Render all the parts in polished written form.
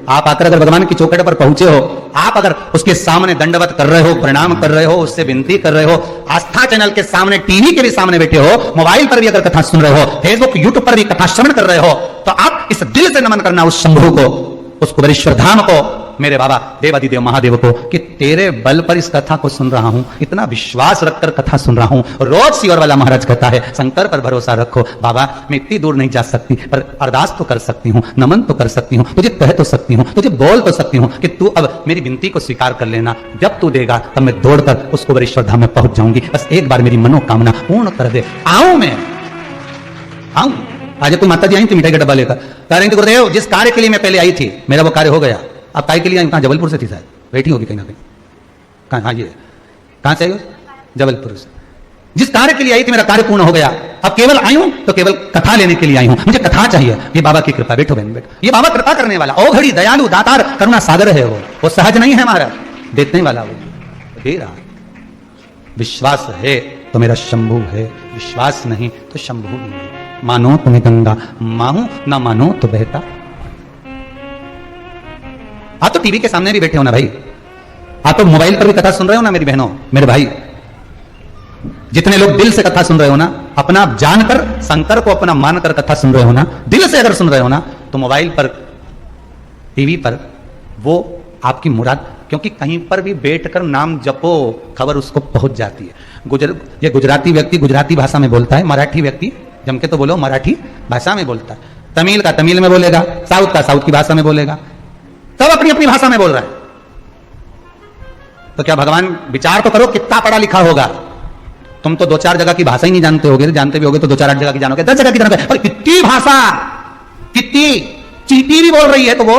आप आकर अगर भगवान की चौखट पर पहुंचे हो, आप अगर उसके सामने दंडवत कर रहे हो, प्रणाम कर रहे हो, उससे विनती कर रहे हो, आस्था चैनल के सामने, टीवी के भी सामने बैठे हो, मोबाइल पर भी अगर कथा सुन रहे हो, फेसबुक यूट्यूब पर भी कथा श्रवण कर रहे हो, तो आप इस दिल से नमन करना उस शंभु को, उस कुबेरेश्वर धाम को, मेरे बाबा देवादिदेव महादेव को, कि तेरे बल पर इस कथा को सुन रहा हूं, इतना विश्वास रखकर कथा सुन रहा हूं। रोज सीवर वाला महाराज कहता है शंकर पर भरोसा रखो। बाबा मैं इतनी दूर नहीं जा सकती, पर अरदास तो कर सकती हूं, नमन तो कर सकती हूं, तुझे कह तो सकती हूं, तुझे बोल तो सकती हूं कि तू अब मेरी विनती को स्वीकार कर लेना। जब तू देगा तब मैं दौड़कर उस कुबेरेश्वर धाम में पहुंच जाऊंगी। बस एक बार मेरी मनोकामना पूर्ण कर दे। आऊं मैं, आऊं। आज तू माता जी आई थी मिठाई का डब्बा लेकर, कह रही थी गुरुदेव जिस कार्य के लिए मैं पहले आई थी मेरा वो कार्य हो गया। अब काय के लिए आई? कहाँ? जबलपुर से थी शायद, बैठी होगी कहीं ना कहीं। कहाँ? हाँ ये कहाँ से आई हो? जबलपुर से। जिस कार्य के लिए आई थी मेरा कार्य पूर्ण हो गया। अब केवल आई हूं तो केवल कथा लेने के लिए आई हूं। मुझे कथा चाहिए। ये बाबा की कृपा। बैठो बहन बैठो। ये बाबा कृपा करने वाला, ओ घड़ी दयालु दातार करुणा सागर है। वो सहज नहीं है महाराज, देने वाला वो दे रहा। विश्वास है तो मेरा शंभु है, विश्वास नहीं तो शंभु भी नहीं। मानो तुम्हें गंगा माहू, ना मानो तो बहता। आप तो टीवी के सामने भी बैठे हो ना भाई, आप तो मोबाइल पर भी कथा सुन रहे हो ना मेरी बहनों, मेरे भाई। जितने लोग दिल से कथा सुन रहे हो ना, अपना जानकर शंकर को अपना मानकर कथा सुन रहे हो ना, दिल से अगर सुन रहे हो ना, तो मोबाइल पर टीवी पर वो आपकी मुराद, क्योंकि कहीं पर भी बैठकर नाम जपो खबर उसको पहुंच जाती है। ये गुजराती व्यक्ति गुजराती भाषा में बोलता है, मराठी व्यक्ति जम के तो बोलो मराठी भाषा में बोलता है, तमिल का तमिल में बोलेगा, साउथ का साउथ की भाषा में बोलेगा, सब अपनी अपनी भाषा में बोल रहा है। तो क्या भगवान विचार तो करो कितना पढ़ा लिखा होगा। तुम तो 2-4 जगह की भाषा ही नहीं जानते होगे, जानते भी होगे तो 2-4-8 जगह की जानोगे, 10 जगह की जानोगे, और कितनी भाषा, कितनी। चींटी भी बोल रही है तो वो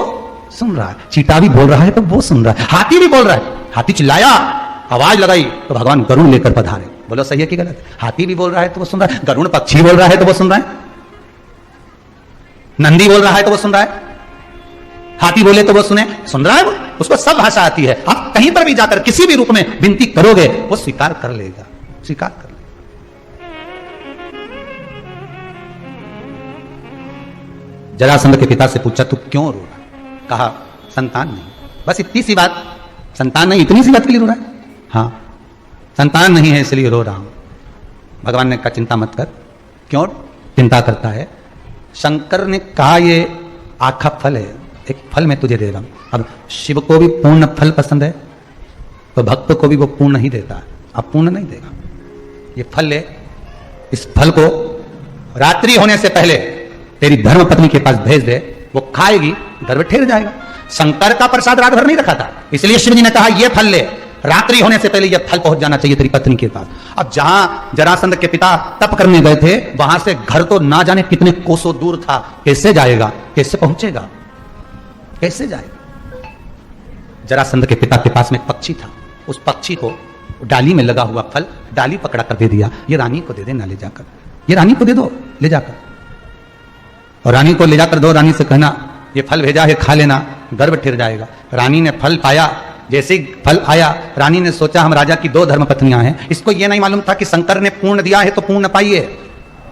सुन रहा है, चीटा भी बोल रहा है तो वो सुन रहा है, हाथी भी बोल रहा है, हाथी चिल्लाया आवाज लगाई तो भगवान गरुड़ लेकर पधारे। बोलो सही है कि गलत? हाथी भी बोल रहा है तो वो सुन रहा है, गरुड़ पक्षी बोल रहा है तो वो सुन रहा है, नंदी बोल रहा है तो वो सुन रहा है, हाथी बोले तो वो सुन रहा है, वो उसको सब भाषा आती है। आप कहीं पर भी जाकर किसी भी रूप में विनती करोगे वो स्वीकार कर लेगा, स्वीकार कर लेगा। जरासंध के पिता से पूछा तू क्यों रो रहा? कहा संतान नहीं। बस इतनी सी बात, संतान नहीं, इतनी सी बात के लिए रो रहा है? हाँ संतान नहीं है इसलिए रो रहा हूं। भगवान ने कहा चिंता मत कर। क्यों चिंता करता है? शंकर ने कहा ये आखा फल है, एक फल मैं तुझे दे रहा हूं। अब शिव को भी पूर्ण फल पसंद है तो भक्त को भी वो पूर्ण ही देता है, अब पूर्ण नहीं देगा। ये फल ले, इस फल को रात्रि होने से पहले तेरी धर्म पत्नी के पास भेज दे, वो खाएगी, घर में ठहर जाएगा। शंकर का प्रसाद रात भर नहीं रखा था, इसलिए शिव जी ने कहा ये फल ले, रात्रि होने से पहले यह फल पहुंच जाना चाहिए तेरी पत्नी के पास। अब जहां जरासंध के पिता तप करने गए थे वहां से घर तो ना जाने कितने कोसों दूर था, कैसे जाएगा, कैसे पहुंचेगा, कैसे जाएगा? जरासंध के पिता के पास में एक पक्षी था, उस पक्षी को डाली में लगा हुआ फल डाली पकड़ा कर दे दिया, ये रानी को दे देना ले जाकर, ये रानी को दे दो ले जाकर। और रानी को ले जाकर दो, रानी से कहना ये फल भेजा है खा लेना, गर्भ ठिर जाएगा। रानी ने फल पाया, जैसे ही फल आया रानी ने सोचा हम राजा की 2 धर्मपत्नियां हैं, इसको यह नहीं मालूम था कि शंकर ने पूर्ण दिया है तो पूर्ण पाइए,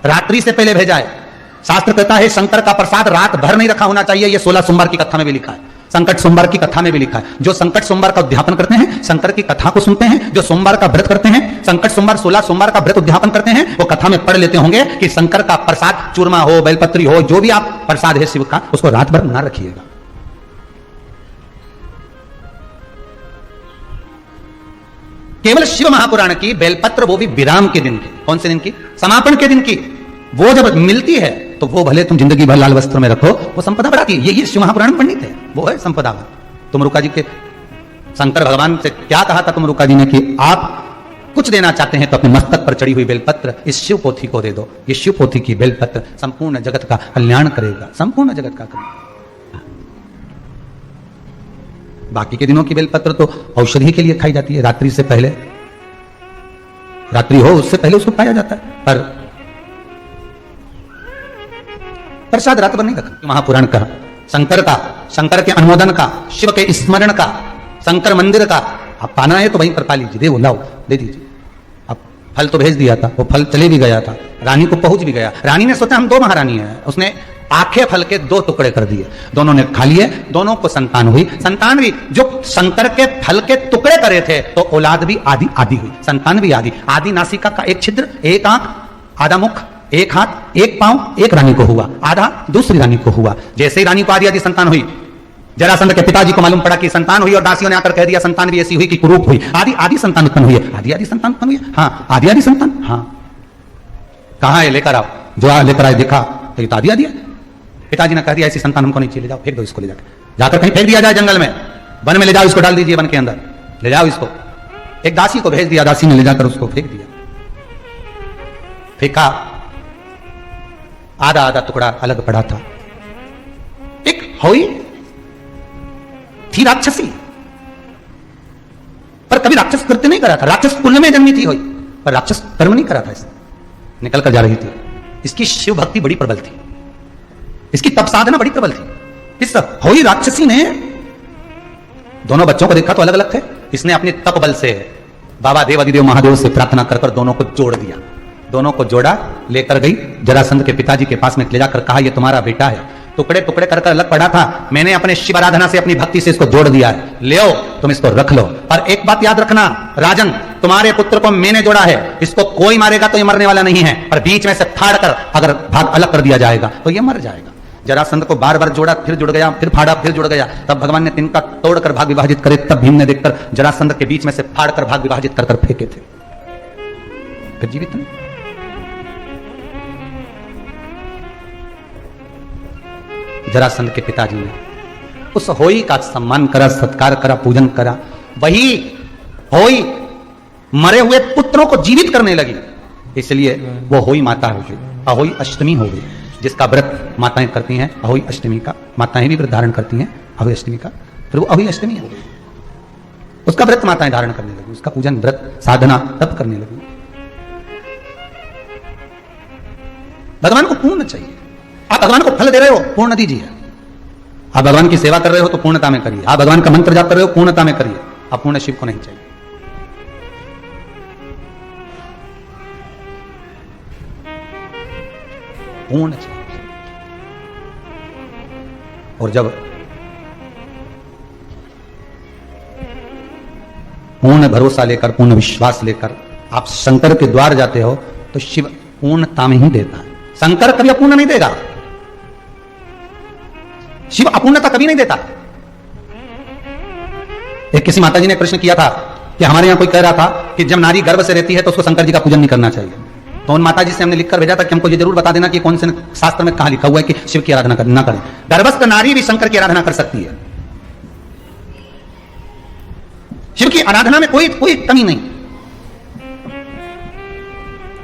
रात्रि से पहले भेजा है। शास्त्र कहता है शंकर का प्रसाद रात भर नहीं रखा होना चाहिए, यह 16 सोमवार की कथा में भी लिखा है, संकट सोमवार की कथा में भी लिखा है। जो संकट सोमवार का उद्यापन करते हैं, शंकर की कथा को सुनते हैं, जो सोमवार का व्रत करते हैं, संकट सोमवार 16 सोमवार का व्रत उद्यापन करते हैं, वो कथा में पढ़ लेते होंगे कि शंकर का प्रसाद चूरमा हो, बेलपत्री हो, जो भी आप प्रसाद है शिव का, उसको रात भर ना रखिएगा। केवल शिव महापुराण की बेलपत्र, वो भी विराम के दिन की। कौन से दिन की? समापन के दिन की। वो जब मिलती है तो वो भले तुम जिंदगी भर लाल वस्त्र में रखो, वो संपदा बढ़ाती है। ये शिव महापुराण में पंडित है, वो है संपदा। तुमरुका जी के शंकर भगवान से क्या कहा था तुमरुका जी ने कि आप कुछ देना चाहते हैं तो अपने मस्तक पर चढ़ी हुई बेलपत्र इस शिव पोथी को दे दो। ये शिव पोथी की बेलपत्र संपूर्ण जगत का कल्याण करेगा, संपूर्ण जगत का कल्याण। बाकी के दिनों की बेलपत्र तो औषधि के लिए खाई जाती है, रात्रि से पहले, रात्रि हो उससे पहले उसको खाया जाता है, पर प्रसाद रात भर नहीं रखा। महापुराण का शंकर का, शंकर के अनुमोदन का, शिव के स्मरण का, शंकर मंदिर का आप पाना है तो वहीं पर पा लीजिए, दे वो लाओ दे दीजिए। अब फल तो भेज दिया था, वो फल चले भी गया था, रानी को पहुंच भी गया। रानी ने सोचा हम 2 महारानी हैं, उसने आखे फल के 2 टुकड़े कर दिए, दोनों ने खा लिए, दोनों को संतान हुई। संतान भी जो शंकर के फल के टुकड़े करे थे तो औलाद भी आदि आदि हुई, संतान भी आदि। आदि नासिका का एक छिद्र, एक आंख, आधा मुख, एक हाथ, एक पांव, एक रानी को हुआ, आधा दूसरी रानी को हुआ। जैसे ही रानी को आदि आदि संतान हुई, जरासंध के पिताजी को मालूम पड़ा कि संतान हुई और दासियों ने आकर कह दिया संतान भी ऐसी हुई कि कुरूप हुई, आदि आदि संतान उत्पन्न हुई है। आदि आदि संतान उत्पन्न हुई है, हाँ आदि आदि संतान, हाँ कहां है, लेकर आओ। जो लेकर आए देखा तो ये तो आदि आदि है। पिताजी ने कह दिया ऐसी संतान हमको नहीं चाहिए, ले जाओ फेंक दो इसको, ले जाकर कहीं फेंक दिया जाए, जंगल में, वन में ले जाओ, इसको डाल दीजिए वन के अंदर, ले जाओ इसको। एक दासी को भेज दिया, दासी ने ले जाकर उसको फेंक दिया। फेंका, आधा आधा टुकड़ा अलग पड़ा था। एक हुई थी राक्षसी, पर कभी राक्षस कृत्य नहीं करा था, राक्षस कुल में जन्मी थी हुई, पर राक्षस कर्म नहीं करा था। इसने निकल कर जा रही थी। इसकी शिव भक्ति बड़ी प्रबल थी, इसकी तप साधना बड़ी प्रबल थी। इस हुई राक्षसी ने दोनों बच्चों को देखा तो अलग अलग थे, इसने अपने तप बल से बाबा देव अधिदेव महादेव से प्रार्थना कर दोनों को जोड़ दिया। दोनों को जोड़ा, लेकर गई जरासंध के पिताजी के पास में, ले जाकर कहा ये तुम्हारा बेटा है, टुकड़े टुकड़े कर अलग पड़ा था, मैंने अपने शिव आराधना से, अपनी भक्ति से इसको जोड़ दिया है, ले आओ तुम इसको रख लो। पर एक बात याद रखना राजन, तुम्हारे पुत्र को मैंने जोड़ा है, इसको कोई मारेगा तो ये मरने वाला नहीं है, पर बीच में से फाड़ कर अगर भाग अलग कर दिया जाएगा तो ये मर जाएगा। जरासंध को बार बार जोड़ा, फिर जुड़ गया, फिर फाड़ा, फिर जुड़ गया। तब भगवान ने तिनका तोड़कर भाग विभाजित करे, तब भीम ने देखकर जरासंध के बीच में से फाड़ कर भाग विभाजित कर फेंके थे, फिर जीवित नहीं। जरासंध के पिताजी ने उस होई का सम्मान करा, सत्कार करा, पूजन करा। वही होई मरे हुए पुत्रों को जीवित करने लगी, इसलिए वो होई माता हो गई, अहोई अष्टमी हो गई, जिसका व्रत माताएं करती हैं। अहोई अष्टमी का माताएं भी व्रत धारण करती हैं, अहोई अष्टमी का, फिर वो अहोई अष्टमी हो गई, उसका व्रत माताएं धारण करने लगी, उसका पूजन, व्रत, साधना, तप करने लगी। भगवान को पूर्ण चाहिए। आप भगवान को फल दे रहे हो, पूर्ण दीजिए। आप भगवान की सेवा कर रहे हो तो पूर्णता में करिए। आप भगवान का मंत्र जाप कर रहे हो, पूर्णता में करिए। आप पूर्ण शिव को नहीं चाहिए। पूर्ण चाहिए। और जब पूर्ण भरोसा लेकर, पूर्ण विश्वास लेकर आप शंकर के द्वार जाते हो तो शिव पूर्णता में ही देता है। शंकर कभी अपूर्ण नहीं देगा, शिव अपूर्णता कभी नहीं देता। एक किसी माताजी ने प्रश्न किया था कि हमारे यहां कोई कह रहा था कि जब नारी गर्भ से रहती है तो उसको शंकर जी का पूजन नहीं करना चाहिए। तो उन माताजी से हमने लिखकर भेजा था कि हमको ये जरूर बता देना कि कौन से शास्त्र में कहां लिखा हुआ है कि शिव की आराधना ना करें। गर्भस्थ नारी भी शंकर की आराधना कर सकती है। शिव की आराधना में कोई कमी नहीं,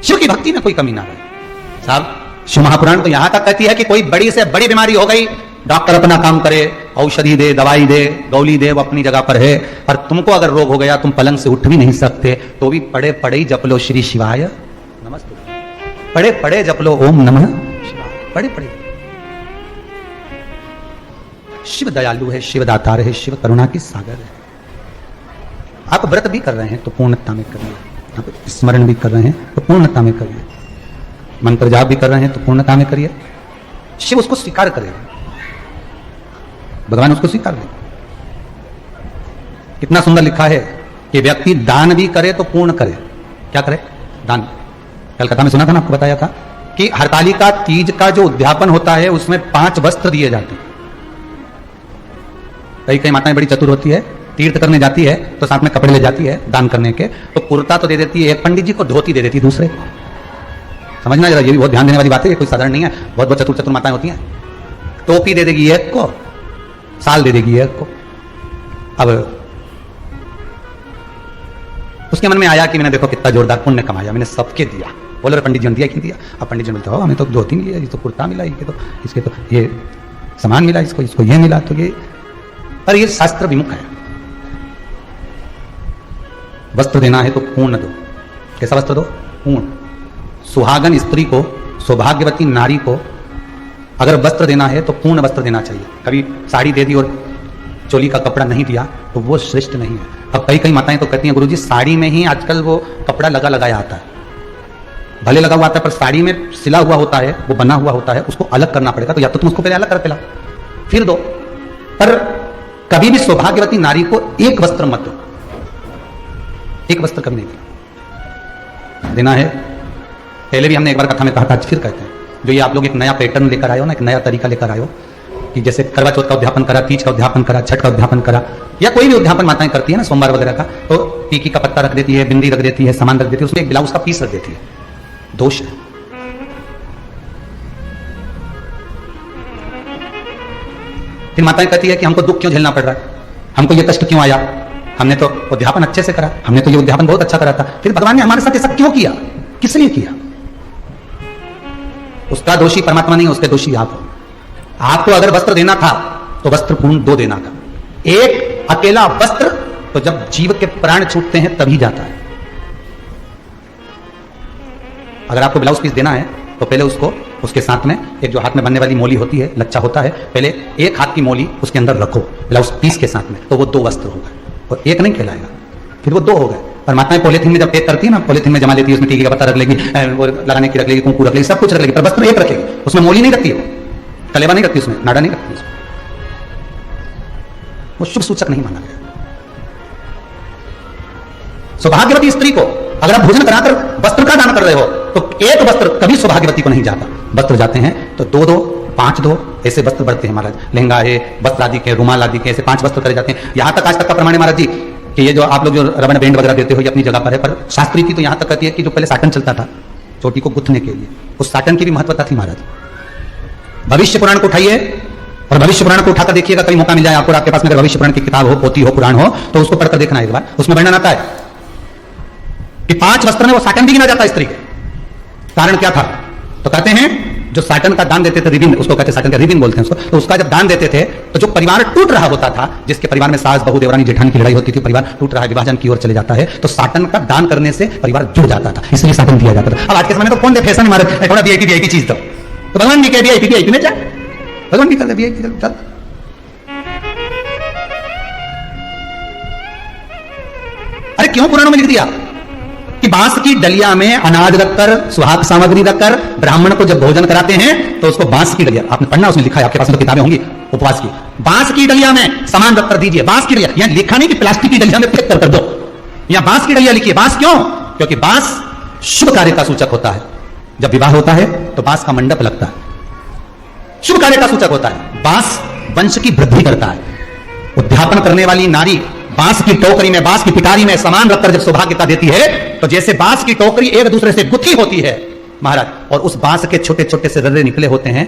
शिव की भक्ति में कोई कमी ना रहे। साहब शिव महापुराण तो यहां तक कहती है कि कोई बड़ी से बड़ी बीमारी हो गई, डॉक्टर अपना काम करे, औषधि दे, दवाई दे, गौली दे, वो अपनी जगह पर है, और तुमको अगर रोग हो गया, तुम पलंग से उठ भी नहीं सकते, तो भी पड़े पड़े ही जप लो श्री शिवाय नमस्ते, पड़े पड़े जप लो ओम नमः शिवाय, पड़े पड़े। शिव दयालु है, शिव दातार है, शिव करुणा की सागर है। आप व्रत भी कर रहे हैं तो पूर्णता में करिए, आप स्मरण भी कर रहे हैं तो पूर्णता में करिए, मंत्र जाप भी कर रहे हैं तो पूर्णता में करिए। शिव उसको स्वीकार करेगा, भगवान उसको स्वीकार ले। कितना सुंदर लिखा है कि व्यक्ति दान भी करे तो पूर्ण करे। क्या करे? दान। कलकत्ता में सुना था ना, आपको बताया था कि हरतालिका तीज का जो उद्यापन होता है उसमें 5 वस्त्र दिए जाते हैं। कई माताएं बड़ी चतुर होती है, तीर्थ करने जाती है तो साथ में कपड़े ले जाती है दान करने के, तो कुर्ता तो दे देती है एक पंडित जी को, धोती दे देती है दूसरे। समझना जरा, ये भी बहुत ध्यान देने वाली बात है, कोई साधारण नहीं है। बहुत बहुत चतुर चतुर माताएं होती हैं। टोपी दे देगी एक को, साल दे देगी एक को। अब उसके मन में आया कि मैंने देखो कितना जोरदार पुण्य कमाया, मैंने सबके दिया। बोले पंडित जी ने दिया क्यों दिया? अब पंडित जी बोलते हो हमें तो धोती मिली है, तो कुर्ता मिला, इसके तो ये सामान मिला, इसको ये मिला, तो ये, पर ये शास्त्र विमुख है। वस्त्र देना है तो पूर्ण दो। कैसा वस्त्र दो? पूर्ण। सुहागन स्त्री को, सौभाग्यवती नारी को अगर वस्त्र देना है तो पूर्ण वस्त्र देना चाहिए। कभी साड़ी दे दी और चोली का कपड़ा नहीं दिया तो वो श्रेष्ठ नहीं है। अब कई माताएं तो कहती हैं गुरुजी साड़ी में ही आजकल वो कपड़ा लगा लगाया आता है, भले लगा हुआ आता है पर साड़ी में सिला हुआ होता है, वो बना हुआ होता है, उसको अलग करना पड़ेगा। तो या तो तुम उसको पहले अलग करके लाओ फिर दो। पर कभी भी सौभाग्यवती नारी को एक वस्त्र मत दो, एक वस्त्र कभी नहीं देना है। पहले भी हमने एक बार कथा में कहा था, फिर कहते हैं, जो ये आप लोग एक नया पैटर्न लेकर आए हो ना, एक नया तरीका लेकर आए हो कि जैसे करवा चौथ का उद्यापन करा, तीज का उद्यापन करा, छठ का उद्यापन करा, या कोई भी उद्यापन माताएं करती है ना सोमवार वगैरह का, तो टीकी का पत्ता रख देती है, बिंदी रख देती है, सामान रख देती है, उसमें एक ब्लाउज का पीस रख देती है। दोष है। फिर माताएं कहती है कि हमको दुख क्यों झेलना पड़ रहा है, हमको ये कष्ट क्यों आया, हमने तो उद्यापन अच्छे से करा, हमने तो ये उद्यापन बहुत अच्छा करा था, फिर भगवान ने हमारे साथ ऐसा क्यों किया, किस लिए किया? उसका दोषी परमात्मा नहीं है, उसके दोषी आप हो। आपको अगर वस्त्र देना था तो वस्त्र पूर्ण 2 देना था। एक अकेला वस्त्र तो जब जीव के प्राण छूटते हैं तभी जाता है। अगर आपको ब्लाउज पीस देना है तो पहले उसको उसके साथ में एक जो हाथ में बनने वाली मोली होती है, लच्छा होता है, पहले एक हाथ की मोली उसके अंदर रखो ब्लाउज पीस के साथ में, तो वो 2 वस्त्र हो गए। और एक नहीं कहलाएगा, फिर वो 2 हो गए। परमात्मा पॉलिथीन में जब पैक करती है ना, पॉलिथीन में जमा लेती है, उसमें टीके का पत्ता रख लेगी, वो लगाने की रख लेगी, कुंकू रख लेगी, सब कुछ रख लेगी, पर वस्त्र एक रखेगी, उसमें मोली नहीं रखती है, कलेवा नहीं रखती, उसमें नाड़ा नहीं रखती, उसमें वो शुभ सूचक नहीं माना गया। सौभाग्यवती स्त्री को अगर आप भोजन कराकर वस्त्र का दान कर रहे हो तो एक वस्त्र कभी सौभाग्यवती को नहीं जाता। वस्त्र जाते हैं तो 2-2, 5-2 ऐसे वस्त्र बढ़ते हैं महाराज। लहंगा है, वस्त्र आदि के, रुमाल आदि के, ऐसे 5 वस्त्र करे जाते हैं। यहां तक आज तक का प्रमाण है महाराज जी कि ये जो आप लोग जो रबड़ बैंड वगैरह देते हो ये अपनी जगह पर है, पर शास्त्री की तो यहां तक कहती है कि जो पहले साटन चलता था चोटी को गुथने के लिए, उस साटन की भी महत्वता थी महाराज। भविष्य पुराण को उठाइए और भविष्य पुराण को उठाकर देखिएगा, कभी मौका मिल जाए आपको, आपके पास में अगर भविष्य पुराण की किताब हो, पोथी हो, पुराण हो, तो उसको पढ़कर देखना एक बार। उसमें वर्णन आता है कि 5 वस्त्र में वो साटन भी गिना जाता है स्त्री के। कारण क्या था? तो कहते हैं जो साटन का दान देते थे, रिबिन उसको कहते हैं, साटन का रिबिन बोलते हैं उसको, तो उसका जब दान देते थे तो जो परिवार टूट रहा होता था, जिसके परिवार में सास बहू देवरानी जेठानी की लड़ाई होती थी, परिवार टूट रहा है, विभाजन की ओर चले जाता है, तो साटन का दान करने से परिवार जुड़ जाता था, इसलिए साटन दिया जाता था। अब आज के समय में तो कौन दे फैशन हमारे, थोड़ा वीआईपी चीज दो, तो भगवान भी कह वीआईपी में जा, भगवान भी कर वीआईपी चल। अरे क्यों पुराणों में लिख दिया कि बांस की डलिया में अनाज रखकर, सुहाग सामग्री रखकर ब्राह्मण को जब भोजन कराते हैं तो उसको बांस की डलिया, आपने पढ़ना, उसमें लिखा है, आपके पास तो किताबें होंगी उपवास की, बांस की डलिया में सामान रखकर दीजिए। बांस की डलिया, यहां लिखा नहीं कि प्लास्टिक की डलिया में पैक कर दो, यहां बांस की डलिया लिखिए। बांस क्यों? क्योंकि बांस शुभ कार्य का सूचक होता है। जब विवाह होता है तो बांस का मंडप लगता है, शुभ कार्य का सूचक होता है। बांस वंश की वृद्धि करता है। उद्यापन करने वाली नारी बांस की टोकरी में, बांस की पिटारी में सामान रखकर जब सौभाग्यता देती है, तो जैसे बांस की टोकरी एक दूसरे से गुथी होती है महाराज, और उस बांस के छोटे छोटे से रर्रे निकले होते हैं,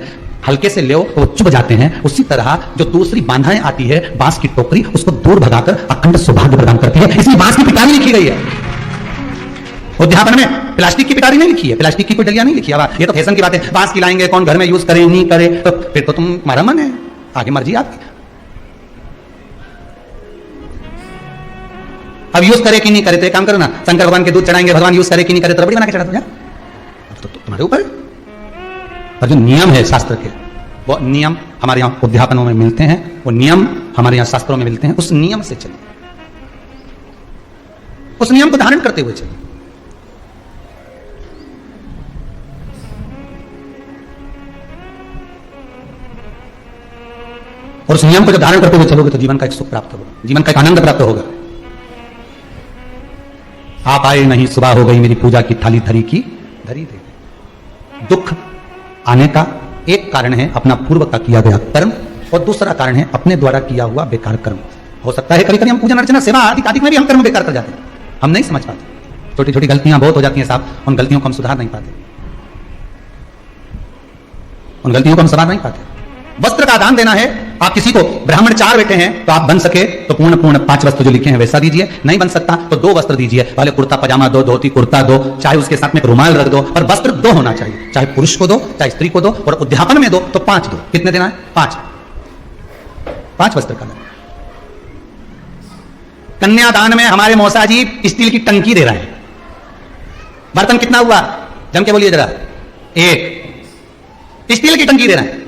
हल्के से ले वो चुभ जाते हैं, उसी तरह जो दूसरी बांधाएं आती है बांस की टोकरी, उसको दूर भगाकर अखंड सौभाग्य प्रदान करती है। इसलिए बांस की पिटारी लिखी गई है उद्यापन में, प्लास्टिक की पिटारी नहीं लिखी है, प्लास्टिक की कोई डलिया नहीं लिखी है। ये तो फैशन की बात है, बांस की लाएंगे, कौन घर में यूज करे नहीं करे, तो फिर तो तुम्हारा मन है, आगे मर्जी आपकी। अब यूज करे कि नहीं करे तो एक काम करो ना, शंकर भगवान के दूध चढ़ाएंगे, भगवान यूज करे कि नहीं करे तो रबड़ी बना के चढ़ा दो यार, तो तुम्हारे ऊपर। और जो नियम है शास्त्र के, वो नियम हमारे यहाँ उद्यापनों में मिलते हैं, वो नियम हमारे यहाँ शास्त्रों में मिलते हैं, उस नियम से चलिए, उस नियम को धारण करते हुए चलिए। और उस नियम को जब धारण करते हुए चलोगे तो जीवन का एक सुख प्राप्त होगा, जीवन का एक आनंद प्राप्त होगा। आप आए नहीं, सुबह हो गई, मेरी पूजा की थाली धरी की धरी दे। दुख आने का एक कारण है अपना पूर्व का किया गया कर्म, और दूसरा कारण है अपने द्वारा किया हुआ बेकार कर्म। हो सकता है कभी कभी हम पूजन अर्चना सेवा आदि में भी हम कर्म बेकार कर जाते हैं, हम नहीं समझ पाते, छोटी छोटी गलतियां बहुत हो जाती हैं साहब, उन गलतियों को हम सुधार नहीं पाते, उन गलतियों को हम सुधार नहीं पाते। वस्त्र का दान देना है, आप किसी को, ब्राह्मण 4 बेटे हैं तो आप बन सके तो पूर्ण 5 वस्त्र जो लिखे हैं वैसा दीजिए, नहीं बन सकता तो 2 वस्त्र दीजिए, पहले कुर्ता पजामा दो, धोती कुर्ता दो, चाहे उसके साथ में एक रुमाल रख दो, पर वस्त्र 2 होना चाहिए, चाहे पुरुष को दो चाहे स्त्री को दो, और उद्यापन में दो तो 5 दो। कितने देना है? 5 वस्त्र का दान। कन्यादान में हमारे मौसा जी स्टील की टंकी दे रहे हैं। बर्तन कितना हुआ? जम के बोलिए जरा। 1 स्टील की टंकी दे रहे हैं।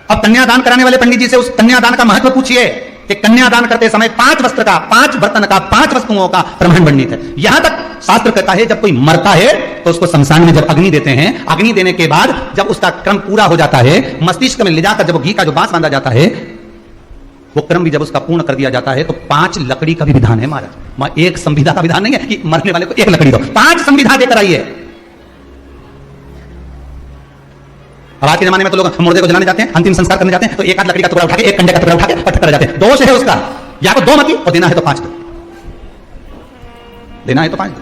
अब कन्यादान कराने वाले पंडित जी से उस कन्यादान का महत्व पूछिए कि कन्यादान करते समय 5 वस्त्र का, 5 बर्तन का, 5 वस्तुओं का प्रमाण वर्णित है। यहां तक शास्त्र कहता है जब कोई मरता है तो उसको शमशान में जब अग्नि देते हैं, अग्नि देने के बाद जब उसका क्रम पूरा हो जाता है, मस्तिष्क में ले जाकर जब घी का जो बांस बांधा जाता है, वो क्रम भी जब उसका पूर्ण कर दिया जाता है, तो 5 लकड़ी का भी विधान है महाराज। एक संविधा का विधान नहीं है कि मरने वाले को 1 लकड़ी दो, 5 संविधा देकर आइए। अब आज के जमाने में तो लोग मुर्दे को जलाने जाते हैं, अंतिम संस्कार करने जाते हैं, तो 1 आध लकड़ी का टुकड़ा उठा के, 1 कंडे का टुकड़ा उठा के पटक कर जाते हैं। दोष है उसका, या तो 2 मत और देना है तो 5 दो, देना है तो 5 दो।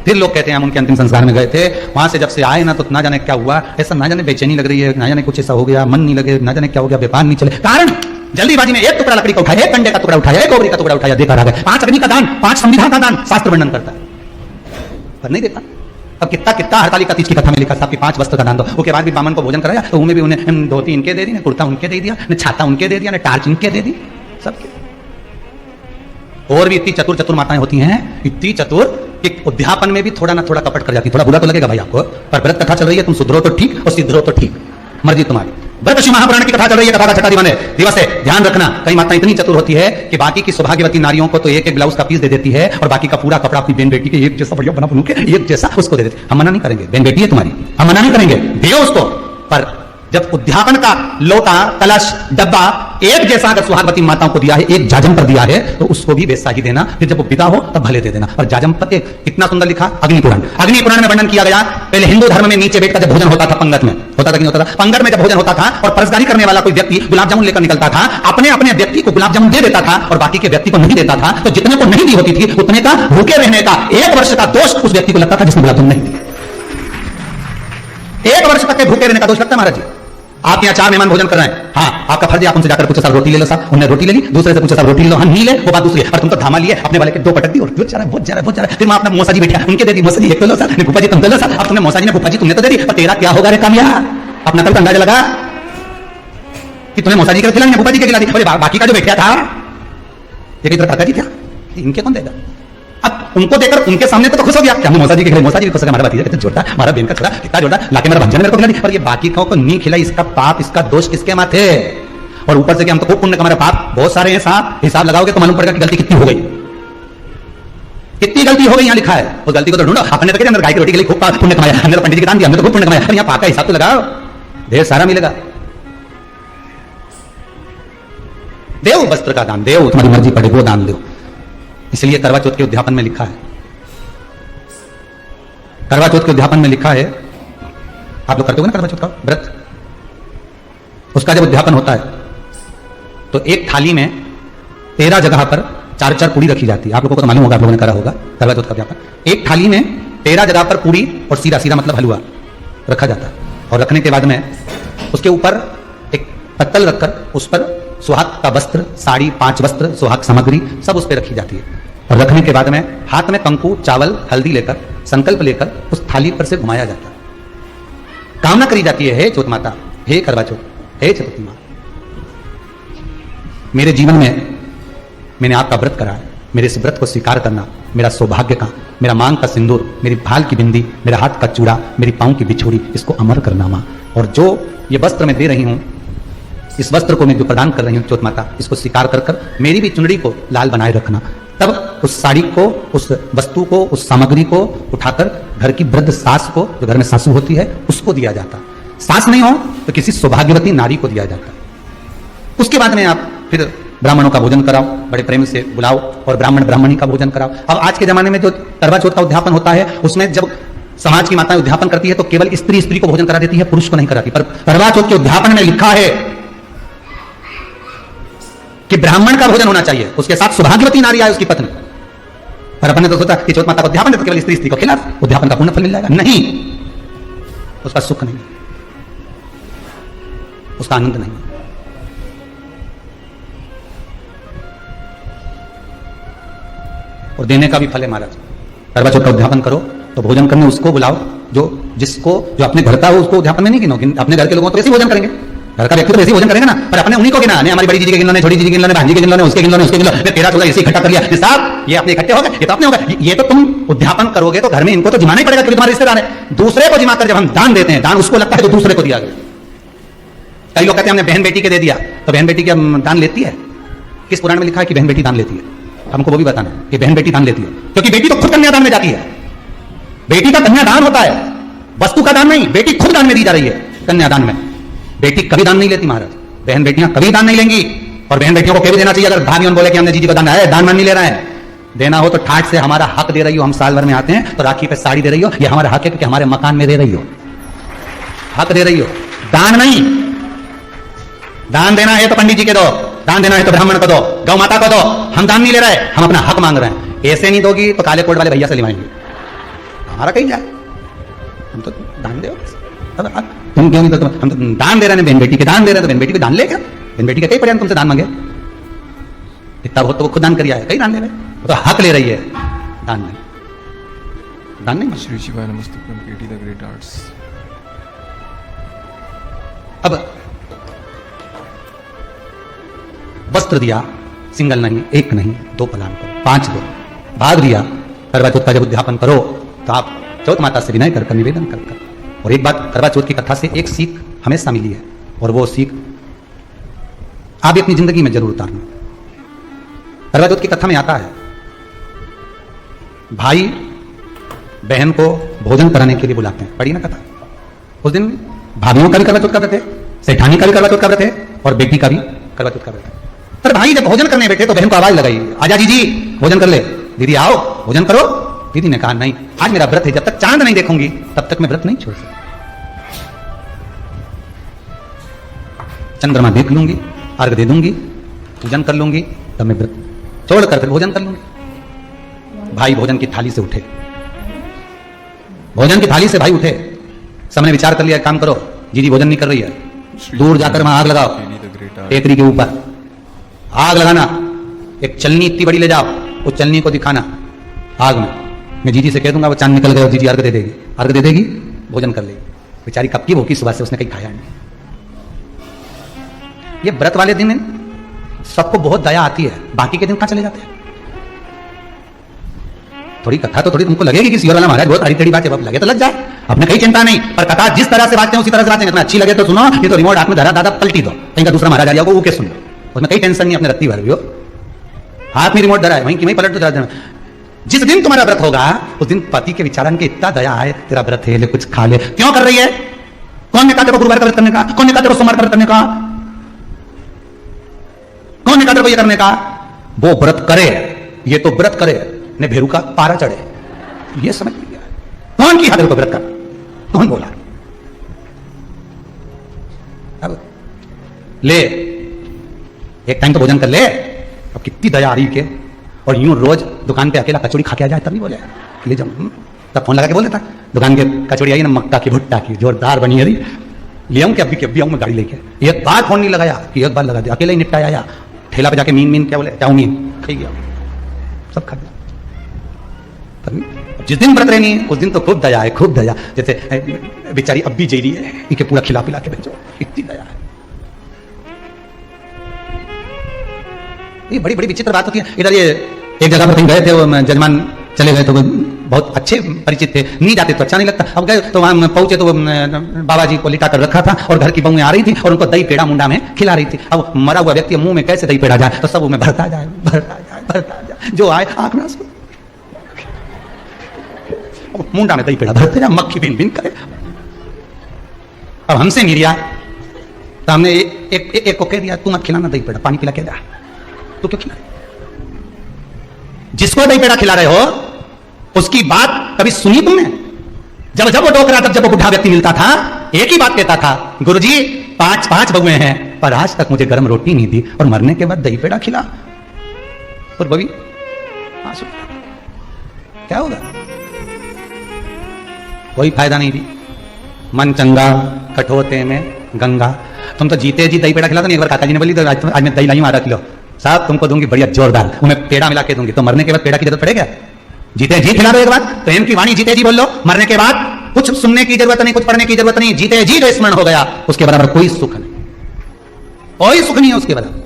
फिर लोग कहते हैं हम उनके अंतिम संस्कार में गए थे, वहां से जब से आए ना तो ना जाने क्या हुआ, ऐसा ना जाने बेचैनी लग रही है, ना जाने कुछ ऐसा हो गया, मन नहीं लगे, ना जाने क्या हो गया, व्यापार नहीं चले। कारण जल्दीबाजी में 1 टुकड़ा लकड़ी का उठाया, 1 कंडे का टुकड़ा उठाया, 1 कोबरी का टुकड़ा उठाया, देकर आ गए। 5 अग्नि का दान, 5 संविधा का दान शास्त्र वर्णन करता है, पर नहीं देता। अब कितना कितना हड़ताली का तीज की कथा में लिखा, साहब 5 वस्त्र का दान दो। उसके बाद भी बामन को भोजन कराया, तो उनमें भी उन्हें धोती इनके दे दी, ने कुर्ता उनके दे दिया, ने छाता उनके दे दिया, ने टार्च इनके दे दी, सबके। और भी इतनी चतुर चतुर माताएं होती हैं, इतनी चतुर कि उद्यापन में भी थोड़ा ना थोड़ा कपट कर जाती। थोड़ा बुरा तो लगेगा भाई आपको, पर व्रत कथा चल रही है, तुम सुधरो तो ठीक और सिद्धरो तो ठीक, मर्जी तुम्हारी। व्रत श्री महापुराण की कथा चल रही है, कथा का छठा दिवस है, ध्यान रखना। कई माताएं इतनी चतुर होती है कि बाकी की सौभाग्यवती नारियों को तो 1-1 ब्लाउज का पीस दे देती है, और बाकी का पूरा कपड़ा अपनी बहन बेटी के एक जैसा बढ़िया बना के एक जैसा उसको दे देती है। हम मना नहीं करेंगे, बहन बेटी है तुम्हारी, हम मना नहीं करेंगे, दियो उसको। पर जब उद्यापन का लोटा, कलश, डब्बा एक जैसा अगर सुहागवती माताओं को दिया है, एक जाजम पर दिया है, तो उसको भी वैसा ही देना। फिर जब वो विदा हो तब भले दे देना। और जाजम पर कितना सुंदर लिखा, अग्निपुराण। अग्निपुराण में वर्णन किया गया, पहले हिंदू धर्म में नीचे बैठकर जब भोजन होता था, पंगत में होता था कि नहीं होता था, पंगत में जब भोजन होता था और परसदारी करने वाला कोई व्यक्ति गुलाब जामुन लेकर निकलता था, अपने अपने व्यक्ति को गुलाब जामुन दे देता था और बाकी के व्यक्ति को नहीं देता था। तो जितने को नहीं दी होती थी उतने का भूखे रहने का 1 वर्ष का दोष उस व्यक्ति को लगता था जिसने गुलाब जामुन नहीं दी। 1 वर्ष तक के भूखे रहने का दोष लगता है महाराज जी। आप यहाँ 4 मेहमान भोजन कर रहे हैं, हाँ आपका फर्ज है आप उनसे जाकर पूछो साहब रोटी ले लो साहब, उन्हें रोटी ले ली, दूसरे से पूछो साहब रोटी ले लो, हाँ नहीं ले, वो बात दूसरी है। और तुम तो धामा लिए, अपने वाले के 2 पटक दी और बहुत जा रहा है। फिर मैं अपना मौसा जी बैठा, उनके दे दी, मौसा जी 1 लो साहब, फूफा जी तुम लो साहब। अब तुमने मौसा जी ने फूफा जी तुमने तो दे दी, पर तेरा क्या होगा रे कामयाब? अपना कल अंदाजा लगा कि तुम्हें मौसा जी के खिलानी, फूफा जी के खिला दी, बाकी का जो बैठा था एक काका जी क्या, इनके कौन देगा? अब उनको देकर उनके सामने तो खुश हो गया, क्या मौसा जी के खिलाए, मौसा जी भी खुश हो गया, हमारा भतीजा कितना जोड़ा, हमारा बहन का छोड़ा कितना जोड़ा, लाके मेरा भंजा ने मेरे को खिला दी। पर ये बाकी को नहीं खिलाई, इसका पाप, इसका दोष किसके माथे? और ऊपर से कि हम तो खूब पुण्य कमाए, पाप बहुत सारे हैं साहब, हिसाब लगाओगे तो मालूम पड़ेगा कि गलती कितनी हो गई, कितनी गलती हो गई। यहाँ लिखा है, उस गलती को तो ढूंढो। अपने तो अंदर गाय की रोटी के लिए खूब पुण्य कमाया, हमने तो पंडित जी के दान दिया, हमने तो खूब पुण्य कमाया, यहाँ पाप का हिसाब तो लगाओ, ढेर सारा मिलेगा। देव वस्त्र का दान, देव तुम्हारी मर्जी पड़े वो दान दो। इसलिए करवा चौथ के उद्यापन में लिखा है, करवा चौथ के उद्यापन में लिखा है, आप लोग करते हो ना करवा चौथ का व्रत, उसका जब उद्यापन होता है तो एक थाली में 13 जगह पर 4-4 पूड़ी रखी जाती है। आप लोगों को तो मालूम होगा, आप लोगों ने करा होगा करवा चौथ का उद्यापन। एक थाली में 13 जगह पर पूड़ी और सीरा, सीरा मतलब हलवा रखा जाता है, और रखने के बाद में उसके ऊपर एक पत्तल रखकर उस पर सुहाग का वस्त्र, साड़ी, 5 वस्त्र, सुहाग सामग्री सब उस पर रखी जाती है। और रखने के बाद में हाथ में कंकु, चावल, हल्दी लेकर, संकल्प लेकर उस थाली पर से घुमाया जाता है। कामना करी जाती है, हे चौथ माता, हे करवा चौथ, हे चतुर्थी माँ, मेरे जीवन में मैंने आपका व्रत करा है, मेरे इस व्रत को स्वीकार करना, मेरा सौभाग्य का, मेरा मांग का सिंदूर, मेरी भाल की बिंदी, मेरा हाथ का चूड़ा, मेरी पांव की बिछोड़ी, इसको अमर करना माँ। और जो ये वस्त्र मैं दे रही हूं, इस वस्त्र को मैं जो प्रदान कर रही हूं चौथ माता, इसको स्वीकार कर कर मेरी भी चुनरी को लाल बनाए रखना। तब उस साड़ी को, उस वस्तु को, उस सामग्री को उठाकर घर की वृद्ध सास को, जो घर में सासू होती है, उसको दिया जाता। सास नहीं हो तो किसी सौभाग्यवती नारी को दिया जाता। उसके बाद में आप फिर ब्राह्मणों का भोजन कराओ, बड़े प्रेम से बुलाओ और ब्राह्मण ब्राह्मणी का भोजन कराओ। अब आज के जमाने में जो करवा चौथ का उद्यापन होता है, उसमें जब समाज की माताएं उद्यापन करती है तो केवल स्त्री स्त्री को भोजन करा देती है, पुरुष को नहीं कराती। पर करवा चौथ के उद्यापन में लिखा है कि ब्राह्मण का भोजन होना चाहिए, उसके साथ सौभाग्यवती नारी आए उसकी पत्नी। पर अपने तो सोचा कि चौथ माता का उद्यापन है तो केवल स्त्री स्त्री को खिला, उद्यापन का पुण्य फल मिल जाएगा। नहीं, उसका सुख नहीं, उसका आनंद नहीं। और देने का भी फल है महाराज। करवा चौथ का उद्यापन करो तो भोजन करने उसको बुलाओ जो अपने घर का हो, उसको उद्यापन में नहीं गिनो। अपने घर के लोगों तो ऐसे भोजन करेंगे, घर का व्यक्ति तो ऐसे भोजन करेगा ना, पर अपने उन्हीं को गिना, नहीं हमारी बड़ी दीदी के गिन लो, छोटी दीदी के गिन लो, भांजी के गिन लो, उसके गिन लो, उसके गिन लो, 13-14 ऐसे इकट्ठा कर लिया साहब, ये अपने इकट्ठे हो गए, ये तो अपने हो गए। ये तो तुम उद्यापन करोगे तो घर में इनको तो जिमाना ही पड़ेगा क्योंकि तुम्हारे रिश्तेदार है। दूसरे को जिमाकर जब हम दान देते हैं, दान उसको लगता है जो दूसरे को दिया गया। कई लोग कहते हैं हमने बहन बेटी के दे दिया, तो बहन बेटी की दान लेती है? किस पुराण में लिखा है कि बहन बेटी दान लेती है? हमको वो भी बताना कि बहन बेटी दान लेती है, क्योंकि बेटी तो खुद कन्यादान में जाती है। बेटी का कन्यादान होता है, वस्तु का दान नहीं। बेटी खुद दान में दी जा रही है कन्यादान में। बेटी कभी दान नहीं लेती महाराज, बहन बेटियां कभी दान नहीं लेंगी। और बहन बेटियों को कह भी देना चाहिए, अगर भाभी बोले कि हमने जीजी को दान है, दान मान नहीं ले रहा है, देना हो तो ठाट से हमारा हक दे रही हो। हम साल भर में आते हैं तो राखी पे साड़ी दे रही हो, ये हमारा हक है क्योंकि हमारे मकान में दे रही हो, हक दे रही हो, दान नहीं। दान देना है तो पंडित जी के दो, दान देना है तो ब्राह्मण को दो, गौ माता को दो। हम दान नहीं ले रहे, हम अपना हक मांग रहे हैं। ऐसे नहीं दोगी तो काले कोट वाले भैया से लिवाएंगे, हमारा कहीं जाए। हम तो दान दे, तुम क्यों नहीं तो हम तो दान दे रहे हैं, बहन बेटी के दान दे रहे हैं, तो बहन बेटी को दान ले क्या? बहन बेटी के कई पर्याय तुमसे दान मांगे, इतना बहुत तो वो खुद दान कर है, कई दान ले रहे, तो हक ले रही है, दान नहीं, दान नहीं। श्री शिवाय नमस्तुभ्यं केटी द ग्रेट आर्ट्स। अब वस्त्र दिया, सिंगल नहीं, एक नहीं, 2 प्रदान करो, 5 दो। भाग दिया, करवा चौथ का जब उद्यापन करो तो आप चौथ माता से विनय कर निवेदन कर। और एक बात, करवा चौथ की कथा से एक सीख हमेशा मिली है, और वो सीख आप भी अपनी जिंदगी में जरूर उतारना। करवा चौथ की कथा में आता है, भाई बहन को भोजन कराने के लिए बुलाते हैं, पढ़ी ना कथा। उस दिन भाभियों का भी करवा चौथ का व्रत है, सेठानी का भी करवा चौथ का व्रत है, और बेटी का भी करवा चौथ का व्रत है। पर भाई जब भोजन करने बैठे तो बहन को आवाज लगाई, आजा जीजी भोजन कर ले। दीदी आओ भोजन करो। दीदी ने कहा नहीं, आज मेरा व्रत है, जब तक चांद नहीं देखूंगी तब तक मैं व्रत नहीं छोड़ सकती। चंद्रमा देख लूंगी, अर्घ दे दूंगी, पूजन कर लूंगी, तब मैं व्रत छोड़ कर फिर भोजन कर लूंगी। भाई भोजन की थाली से उठे, भोजन की थाली से भाई उठे। सबने विचार कर लिया, काम करो, जीजी भोजन नहीं कर रही है, दूर जाकर वहां आग लगाओ, टेकरी के ऊपर आग लगाना, एक चलनी इतनी बड़ी ले जाओ, उस चलनी को दिखाना आग में। मैं जीजी से कह दूंगा, वो चांद निकल गया, जीजी अर्घ दे देगी, अर्घ दे देगी, भोजन कर लेगी। बेचारी कब की भूखी, सुबह से उसने कहीं खाया नहीं। ये व्रत वाले दिन सबको बहुत दया आती है, बाकी के दिन कहां चले जाते हैं। थोड़ी कथा तो थोड़ी तुमको लगेगी कि सियोर वाला महाराज बहुत अड़ी टेढ़ी बात है, लगे तो लग जाए, अपने कहीं चिंता नहीं। पर कथा जिस तरह से बातें उसी तरह से बातें, अच्छी लगे तो सुनो, ये तो रिमोट हाथ में धरा, दादा पलटी दो, कहीं का दूसरा महाराज आ जाओ, वो के सुन लो, उसमें कई टेंशन नहीं, अपने रत्ती भर भी हो, हाथ में रिमोट धरा है, वहीं की वहीं पलट दो। जिस दिन तुम्हारा व्रत होगा उस दिन पति के विचारन के इतना दया आए, तेरा व्रत है, ले कुछ खा ले। क्यों कर रही है? कौन ने कहा तेरे को गुरुवार का व्रत करने का? कौन ने कहा तेरे को सोमवार का व्रत करने का? कौन ने कहा तेरे को ये करने का? वो व्रत करे, ये तो व्रत करे ने भेरू का पारा चढ़े, ये समझ लिया। कौन की तेरे को व्रत कर? कौन बोला? अब ले एक टाइम तो भोजन कर ले। अब कितनी दया आ रही के, और यूं रोज दुकान पे अकेला कचौड़ी खा के आ जाए तब नहीं बोले ले जाऊं, तब फोन लगा के बोल देता, दुकान के कचौड़ी आई ना मक्का की भुट्टा की, जोरदार बनी है, ले आऊं कि अभी आऊं मैं गाड़ी लेके। एक बार फोन नहीं लगाया कि एक बार लगा दिया, अकेला ही निपटाया आया, ठेला पे जाके मीन क्या बोले, चाउमीन खाई गया, सब खा गया। जिस दिन व्रत रहनी है उस दिन तो खूब दया है, खूब दया। जैसे बेचारी अब भी जेली है, इनके पूरा खिला पिला के भेजो, इतनी दया है। ये बड़ी बड़ी विचित्र बात होती है। इधर ये एक जगह पर कहीं गए थे, वो जजमान चले गए तो बहुत अच्छे परिचित थे, नहीं जाते तो अच्छा नहीं लगता। अब गए तो वहां पहुंचे तो बाबा जी को लिटा कर रखा था, और घर की बहुएं आ रही थी और उनको दही पेड़ा मुंडा में खिला रही थी। अब मरा हुआ व्यक्ति मुंह में कैसे दही पेड़ा जाए, तो सब में भरता जाए, भरता जाए, भरता जाए, जो आए आंख में आंसू, मुंडा में दही पेड़ा भरते जाए, मक्खी बिन बिन करे। अब हमसे नहीं रिया, तो हमने एक को कह दिया, तू मत खिलाना दही पेड़ा, पानी पिला के जा। तो क्यों खिला? जिसको दही पेड़ा खिला रहे हो उसकी बात कभी सुनी तुमने? जब जब वो टोकरा, तब जब वो बुढ़ा व्यक्ति मिलता था, एक ही बात कहता था, गुरुजी 5 बउए हैं पर आज तक मुझे गर्म रोटी नहीं दी, और मरने के बाद दही पेड़ा खिला। और बबी आंसू, क्या होगा? कोई फायदा नहीं थी। मन चंगा कठोते में गंगा। तुम तो जीते जी दही पेड़ा खिलाते नहीं। एक बार काका जी ने बोली तो आज मैं दही लाई हूं, 1/2 किलो साहब तुमको दूंगी, बढ़िया जोरदार, उन्हें पेड़ा मिला के दूंगी। तो मरने के बाद पेड़ा की जरूरत पड़ेगा? जीते जी खिला दो एक बार, प्रेम की वाणी जीते जी बोल लो, मरने के बाद कुछ सुनने की जरूरत नहीं, कुछ पढ़ने की जरूरत नहीं, जीते जी जो स्मरण हो गया उसके बराबर कोई सुख नहीं, कोई सुख नहीं है उसके बराबर।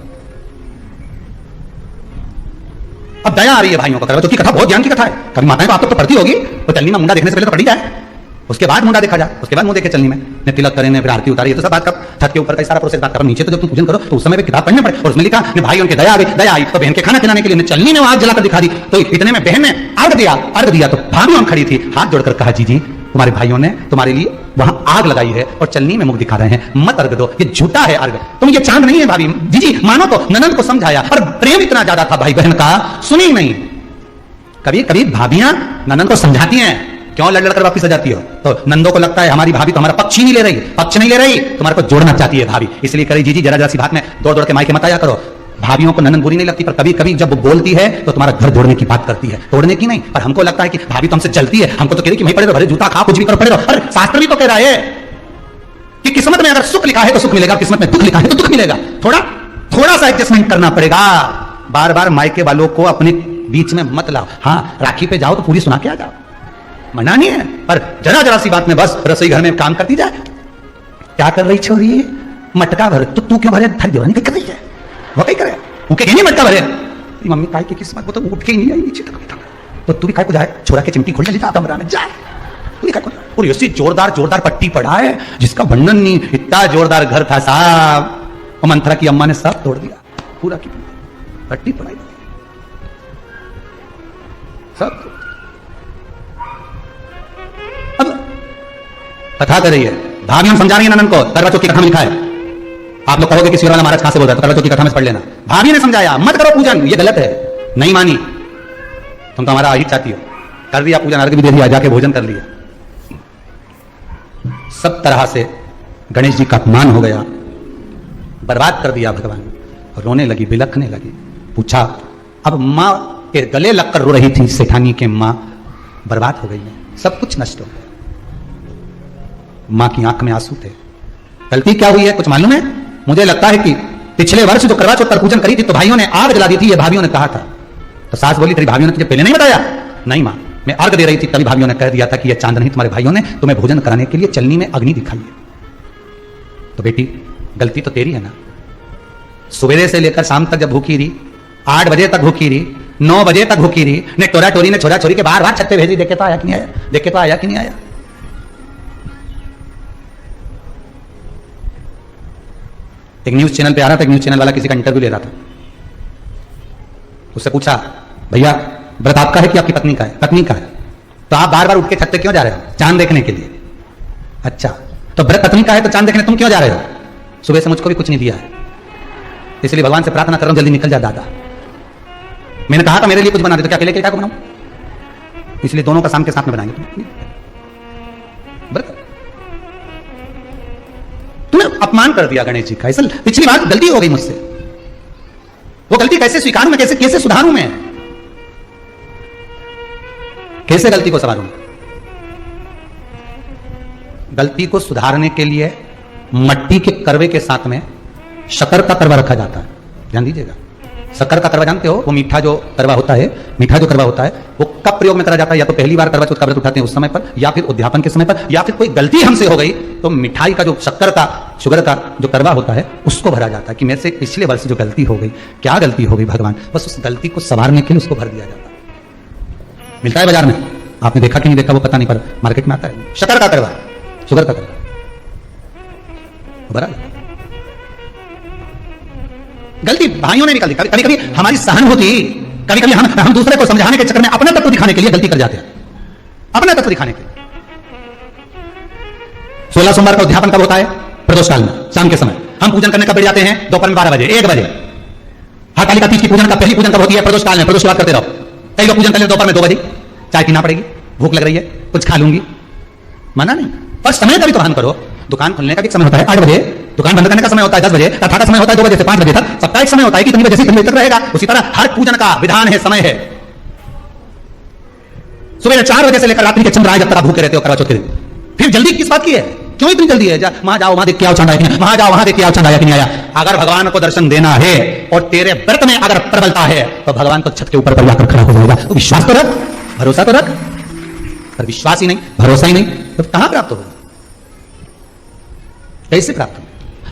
अब दया आ रही है भाइयों को, करवा चौथ की कथा बहुत ज्ञान की कथा है। कभी माताएं तो आप तो पढ़ती होगी, तो चलनी में मुंडा देखने से पहले तो पढ़ी जाए, उसके बाद मुंडा देखा जाए, उसके बाद मुंह देखे चलनी में, ने तिलक करें, ने फिर आरती उतारी, ये तो सब बात का छत के ऊपर का सारा प्रोसेस बात कर। नीचे तो जब तुम पूजन करो तो उस समय पे किताब पढ़ने पड़े, और उसमें लिखा ने भाई उनके दया आई तो बहन के खाना खिलाने के लिए चलनी ने आग जलाकर दिखा दी। तो इतने में बहन ने अर्घ दिया तो भाभी हम खड़ी थी, हाथ जोड़कर कहा जी जी तुम्हारे भाइयों ने तुम्हारे लिए वहां आग लगाई है और चलनी में मुख दिखा रहे हैं, मत अर्घ दो, ये झूठा है अर्घ, तुम ये चांद नहीं है भाभी। जी जी मानो तो ननंद को समझाया, और प्रेम इतना ज्यादा था भाई बहन का, सुनी नहीं। कभी कभी भाभियां ननंद को समझाती हैं, क्यों लड़ लड़कर वापिस आ जाती हो, तो नंदों को लगता है हमारी भाभी तो हमारा पक्ष ही नहीं ले रही, पक्ष नहीं ले रही, तुम्हारे को जोड़ना चाहती है भाभी, इसलिए करे जी जी जरा जरा सी बात में दौड़ दौड़ के मायके मत आया करो। भाभियों को ननंद बुरी नहीं लगती, पर कभी कभी जब वो बोलती है तो तुम्हारा घर जोड़ने की बात करती है, तोड़ने की नहीं। पर हमको लगता है कि भाभी तो हमसे जलती है, हमको तो कह रही कि मैं पड़े रहो, भले जूता खा, कुछ भी करो, पड़े रहो। और शास्त्र भी तो कह रहा है कि किस्मत में अगर सुख लिखा है तो सुख मिलेगा, किस्मत में दुख लिखा है तो दुख मिलेगा। थोड़ा सा एडजस्टमेंट करना पड़ेगा। बार बार मायके वालों को अपने बीच में मत लाओ। हाँ राखी पे जाओ तो पूरी सुना के आ जाओ, मना नहीं है, पर जरा जरा सी बात में बस रसोई घर में काम करती जाए। क्या कर रही छोरी, मटका भर, तो तू क्यों भरे, थारी देवानी कह रही है, वो कहीं करे, उनके नहीं मटका भरे, मम्मी काय की किस्मत, वो तो उठ के ही नहीं आई नीचे तक, तो तू भी काय को जाए, छोरा के चिमटी खोल ले जा कमरा में जा, तू भी काय को। और ऐसी जोरदार जोरदार पट्टी पड़ा है जिसका वर्णन नहीं, इतना जोरदार घर था साहब, और मंथरा की अम्मा ने सब तोड़ दिया, पूरा की पट्टी पड़ाई सब। अब कथा कर रही है भाभी, हम समझा रही है ननन को, करवा चौथ की कथा में लिखा है। आप लोग कहोगे कि शिवराला महाराज कहां से बोल रहा है, तो करवा चौथ की कथा में पढ़ लेना। भाभी ने समझाया मत करो पूजन, ये गलत है, नहीं मानी, तुम तो हमारा आहित चाहती हो, कर दिया पूजन, अर्घ भी दे दिया, जाके भोजन कर लिया। सब तरह से गणेश जी का अपमान हो गया, बर्बाद कर दिया भगवान। रोने लगी, बिलखने लगी, पूछा, अब मां के गले लगकर रो रही थी सेठानी के मां, बर्बाद हो गई है, सब कुछ नष्ट हो गया। मां की आंख में आंसू थे। गलती क्या हुई है कुछ मालूम है? मुझे लगता है कि पिछले वर्ष जो करवा चौथ पर पूजन करी थी तो भाइयों ने आग जला दी थी, ये भाभियों ने कहा था। तो सास बोली तेरी भाभियों ने तुझे पहले नहीं बताया? नहीं मां, मैं अर्घ दे रही थी तभी भाभियों ने कह दिया था कि ये चांद नहीं, तुम्हारे भाइयों ने तुम्हें भोजन कराने के लिए चलनी में अग्नि दिखाई है। तो बेटी गलती तो तेरी है ना, सुबह से लेकर शाम तक जब भूखी रही, 8 बजे तक भूखी रही, 9 बजे तक भूखी रही, ने टोरा टोरी ने छोरा छोरी के बार बार छत पे भेजी, देखे तो आया कि नहीं आया, देखे तो आया कि नहीं आया। एक न्यूज चैनल पे आ रहा था, एक न्यूज चैनल वाला किसी का इंटरव्यू ले रहा था, उससे पूछा भैया व्रत आपका है कि आपकी पत्नी का है? पत्नी का है। तो आप बार बार उठ के छत पे क्यों जा रहे हो? चांद देखने के लिए। अच्छा, तो व्रत पत्नी का है तो चांद देखने तुम क्यों जा रहे हो? सुबह से मुझको भी कुछ नहीं दिया है, इसलिए भगवान से प्रार्थना कर रहा हूं जल्दी निकल जा दादा। मैंने कहा था मेरे लिए कुछ बना दे, तो क्या अकेले के क्या बनाऊं? इसलिए दोनों का शाम के साथ में बनाएंगे। व्रत तुमने अपमान कर दिया गणेश जी का, ऐसा पिछली बार गलती हो गई मुझसे, वो गलती कैसे स्वीकारूं मैं, कैसे सुधारूं मैं, कैसे गलती को सुधारूं? गलती को सुधारने के लिए मट्टी के करवे के साथ में शक्कर का करवा रखा जाता है, ध्यान दीजिएगा। शक्कर का करवा जानते हो, वो मीठा जो करवा होता है, मीठा जो करवा होता है वो कब प्रयोग में करा जाता है? या तो पहली बार करवा चौथ का व्रत उठाते हैं उस समय पर, या फिर उद्यापन के समय पर, या फिर कोई गलती हमसे हो गई तो मिठाई का जो शक्कर का शुगर का जो करवा होता है उसको भरा जाता है कि मेरे से पिछले वर्ष जो गलती हो गई, क्या गलती हो गई भगवान, बस उस गलती को संवारने के लिए उसको भर दिया जाता है। मिलता है बाजार में, आपने देखा कि नहीं देखा वो पता नहीं, पर मार्केट में आता है शक्कर का करवा, शुगर का करवा भरा। गलती भाइयों ने निकाली, कभी कभी हमारी सहानुभूति, कभी कभी हम दूसरे को समझाने के चक्कर में अपना तत्व दिखाने के लिए गलती कर जाते हैं, अपना तत्व दिखाने के लिए। 16 सोमवार का उद्यापन कब होता है? प्रदोष काल में, शाम के समय। हम पूजन करने कब बैठ जाते हैं? दोपहर में 12 बजे, 1 बजे। हरतालिका तीज की पूजन का पहली पूजन कब होती है? प्रदोष काल में, प्रदोष की बात करते रहो। कई लोग पूजन कर ले दोपहर में 2 बजे, चाय पीना पड़ेगी, भूख लग रही है, कुछ खा लूंगी, मना नहीं, पर समय का भी तो भान करो। दुकान खुलने का भी समय होता है 8 बजे, दुकान बंद करने का समय होता है 10 बजे, कथा का समय होता है 2 बजे से 5 बजे तक, सबका एक समय होता है कि कितनी बजे से कितनी बजे तक रहेगा। उसी तरह हर पूजन का विधान है, समय है। सुबह 4 बजे से लेकर रात्रि के चंद्र आए जब तक आप भूखे रहते हो करवा चौथ के दिन, फिर जल्दी किस बात की है? क्यों इतनी जल्दी है? वहां जाओ, वहां देख के आओ चांद आया कि नहीं, वहां जाओ, वहां देख के आओ चांद आया कि नहीं आया। अगर भगवान को दर्शन देना है और तेरे व्रत में अगर प्रबलता है तो भगवान तो छत के ऊपर जाकर खड़ा हो जाएगा। तो विश्वास तो रख, भरोसा तो रख, पर विश्वास ही नहीं, भरोसा ही नहीं, तो कहां प्राप्त होगा? कैसे प्राप्त हो?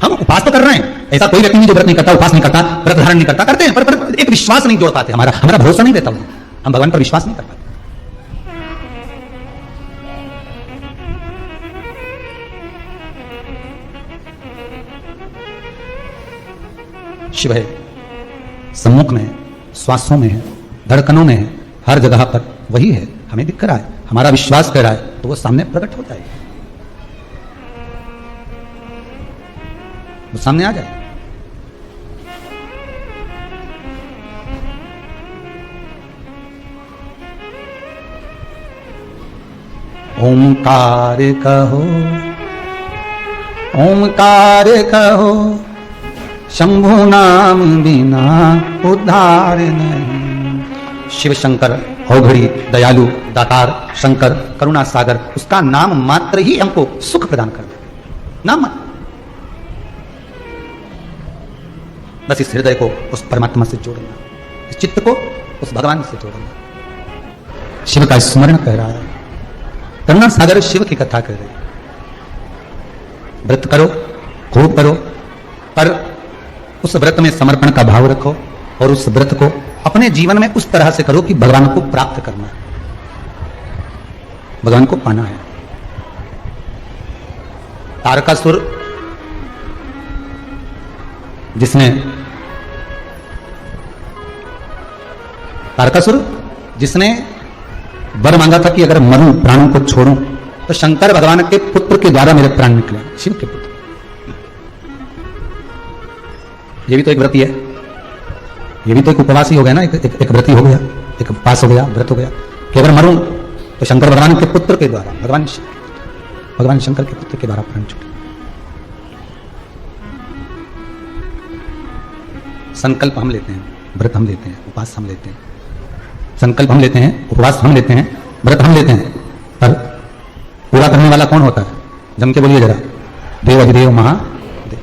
हम उपास तो कर रहे हैं, ऐसा कोई व्यक्ति नहीं जो व्रत नहीं करता, उपास नहीं करता, व्रत धारण नहीं करता, करते हैं, पर एक विश्वास नहीं जोड़ पाते, हमारा भरोसा नहीं रहता, हम भगवान पर विश्वास नहीं कर पाते। शिव है, सम्मुख में है, श्वासों में है, धड़कनों में है, हर जगह पर वही है। हमें दिख रहा है, हमारा विश्वास कर रहा है, तो वो सामने प्रकट होता है, वो सामने आ जाए। ओंकार कहो, ओंकार कहो, शंभु नाम बिना उद्धार नहीं। शिव शंकर अवघड़ी, दयालु, दातार, शंकर, करुणा सागर, उसका नाम मात्र ही हमको सुख प्रदान कर देता, नाम मात्र। बस इस हृदय को उस परमात्मा से जोड़ना, इस चित्त को उस भगवान से जोड़ना। शिव का स्मरण कर रहा है, करुणा सागर शिव की कथा कर रहे। व्रत करो, खूब करो, पर उस व्रत में समर्पण का भाव रखो और उस व्रत को अपने जीवन में उस तरह से करो कि भगवान को प्राप्त करना है, भगवान को पाना है। तारकासुर जिसने वर मांगा था कि अगर मरूं, प्राणों को छोड़ूं, तो शंकर भगवान के पुत्र के द्वारा मेरे प्राण निकले, शिव के पुत्र। ये भी तो एक व्रती है, ये भी तो एक उपवास ही हो गया ना, एक व्रती हो गया, एक उपवास हो गया, व्रत हो गया कि अगर मरूं तो शंकर भगवान के पुत्र के द्वारा, भगवान शंकर के पुत्र के द्वारा प्राण छूटे। संकल्प हम लेते हैं, व्रत हम लेते हैं, उपवास हम लेते हैं, संकल्प हम लेते हैं, उपवास हम लेते हैं, व्रत हम लेते हैं, पर पूरा करने वाला कौन होता है? जम के बोलिए जरा। देव अधिदेव महादेव।